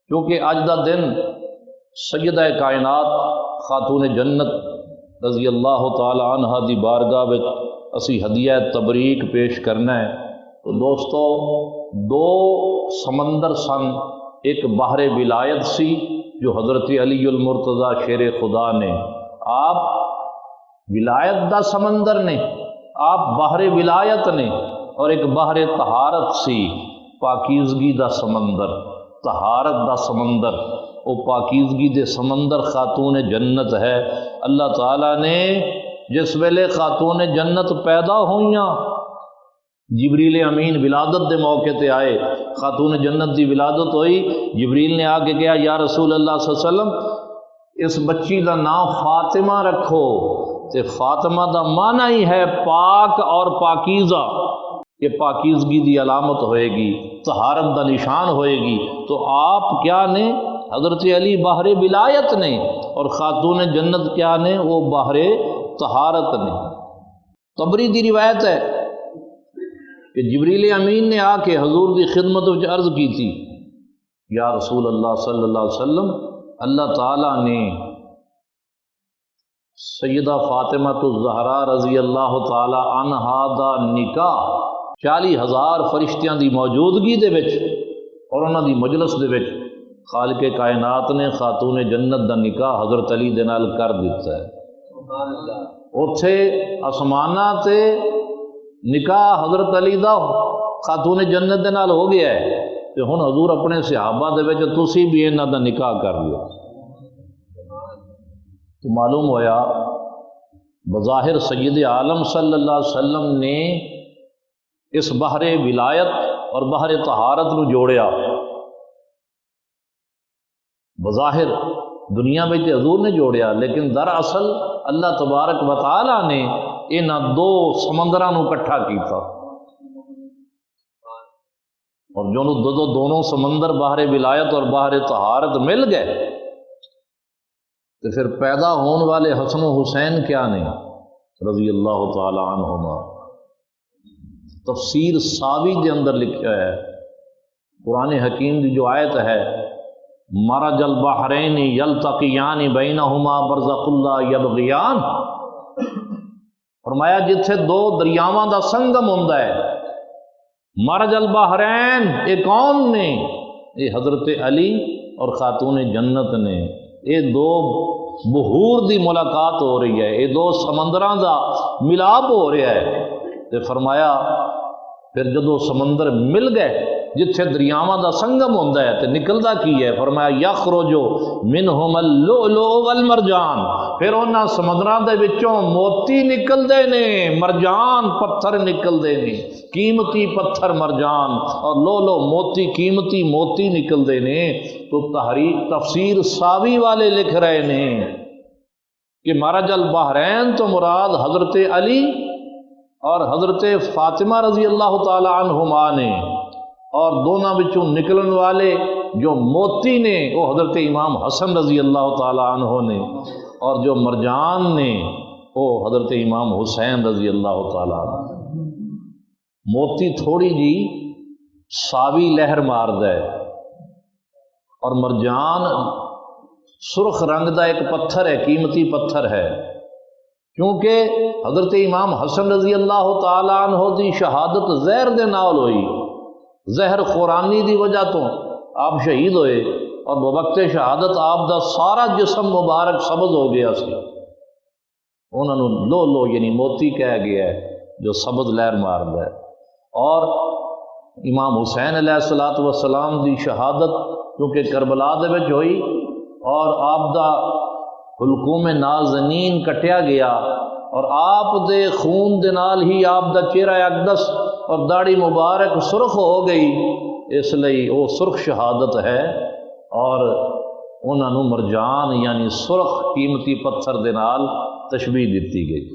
کیونکہ اج دا دن سیدہ کائنات خاتون جنت رضی اللہ تعالی عنہ دی بارگاہ وچ اسی ہدیہ تبریک پیش کرنا ہے۔ تو دوستو، دو سمندر سن، ایک بحر ولایت سی جو حضرت علی المرتضیٰ شیر خدا نے، آپ ولایت دا سمندر نے، آپ بحر ولایت نے، اور ایک بحر طہارت سی، پاکیزگی دا سمندر، طہارت دا سمندر، وہ پاکیزگی دے سمندر خاتون جنت ہے۔ اللہ تعالیٰ نے جس ویلے خاتون جنت پیدا ہوئیاں، جبریل امین ولادت دے موقع تے آئے، خاتون جنت دی ولادت ہوئی، جبریل نے آ کے کہا یا رسول اللہ صلی اللہ علیہ وسلم اس بچی دا نام فاطمہ رکھو، تے فاطمہ دا معنی ہی ہے پاک اور پاکیزہ، یہ پاکیزگی دی علامت ہوئے گی، طہارت دا نشان ہوئے گی۔ تو آپ کیا نے؟ حضرت علی بحر ولایت نے، اور خاتون جنت کیا نے؟ وہ بحر طہارت نے۔ طبری دی روایت ہے کہ جبریل امین نے آ کے حضور کی خدمت وچ عرض کی تھی، یا رسول اللہ صلی اللہ علیہ وسلم، اللہ تعالیٰ نے سیدہ فاطمہ الزہرا رضی اللہ تعالی عنہا دا نکاح 40,000 فرشتیاں دی موجودگی دے وچ اور انہاں دی مجلس دے وچ خالق کائنات نے خاتون جنت دا نکاح حضرت علی دے نال کر دیتا ہے۔ اوتھے آسماناں تے نکاح حضرت علی دا خاتون جنت دے نال ہو گیا ہے، تے ہن حضور اپنے صحابہ دے وچ تسی بھی انہاں دا نکاح کر لو۔ تو معلوم ہویا بظاہر سید عالم صلی اللہ علیہ وسلم نے اس بحر ولایت اور بحر طہارت نو جوڑیا۔ بظاہر دنیا میں تے حضور نے جوڑیا، لیکن دراصل اللہ تبارک و تعالی نے انہاں دو سمندراں نو اکٹھا کیتا، اور جو دونوں سمندر بحر ولایت اور بحر طہارت مل گئے تو پھر پیدا ہونے والے حسن و حسین کیا نے رضی اللہ تعالی عنہما۔ تفسیر ساوی کے اندر لکھا ہے، قرآن حکیم کی جو آیت ہے، مرج البحرین یلتقیان بینہما برزخ لا یبغیان، فرمایا جتھے دو دریاواں دا سنگم ہوندا ہے، مرج البحرین، یہ کون نے؟ یہ حضرت علی اور خاتون جنت نے۔ یہ دو بحور دی ملاقات ہو رہی ہے، یہ دو سمندراں دا ملاپ ہو رہا ہے۔ تے فرمایا پھر جدو سمندر مل گئے جتھے دریاواں دا سنگم ہوندا ہے تے نکلدا کی ہے؟ فرمایا یخرج منہم اللؤلؤ والمرجان، پھر انہاں سمندراں دے وچوں موتی نکلدے نے، مرجان پتھر نکلدے نے، قیمتی پتھر مرجان، اور لؤلؤ موتی، قیمتی موتی نکلدے نے۔ تو تفسیر ساوی والے لکھ رہے ہیں کہ مرج البحرین تو مراد حضرت علی اور حضرت فاطمہ رضی اللہ تعالی عنہما نے، اور دونوں بچوں نکلن والے جو موتی نے وہ حضرت امام حسن رضی اللہ تعالی عنہ نے، اور جو مرجان نے وہ حضرت امام حسین رضی اللہ تعالی عنہ۔ موتی تھوڑی جی ساوی لہر مارد ہے، اور مرجان سرخ رنگ دا ایک پتھر ہے، قیمتی پتھر ہے، کیونکہ حضرت امام حسن رضی اللہ تعالی عنہ دی شہادت زہر دے نال ہوئی، زہر قرآنی دی وجہ تو آپ شہید ہوئے، اور بوقت شہادت آپ دا سارا جسم مبارک سبز ہو گیا سی، انہوں نے لو لو یعنی موتی کہہ گیا ہے جو سبز لہر مارد ہے۔ اور امام حسین علیہ الصلوۃ والسلام دی شہادت کیونکہ کربلا دے وچ ہوئی، اور آپ دا حلقوم نازنین کٹیا گیا، اور آپ دے خون دے نال ہی آپ دا چہرہ اقدس اور داڑھی مبارک سرخ ہو گئی، اس لئی وہ سرخ شہادت ہے، اور انہاں نوں مرجان یعنی سرخ قیمتی پتھر دے نال تشبیہ دتی گئی۔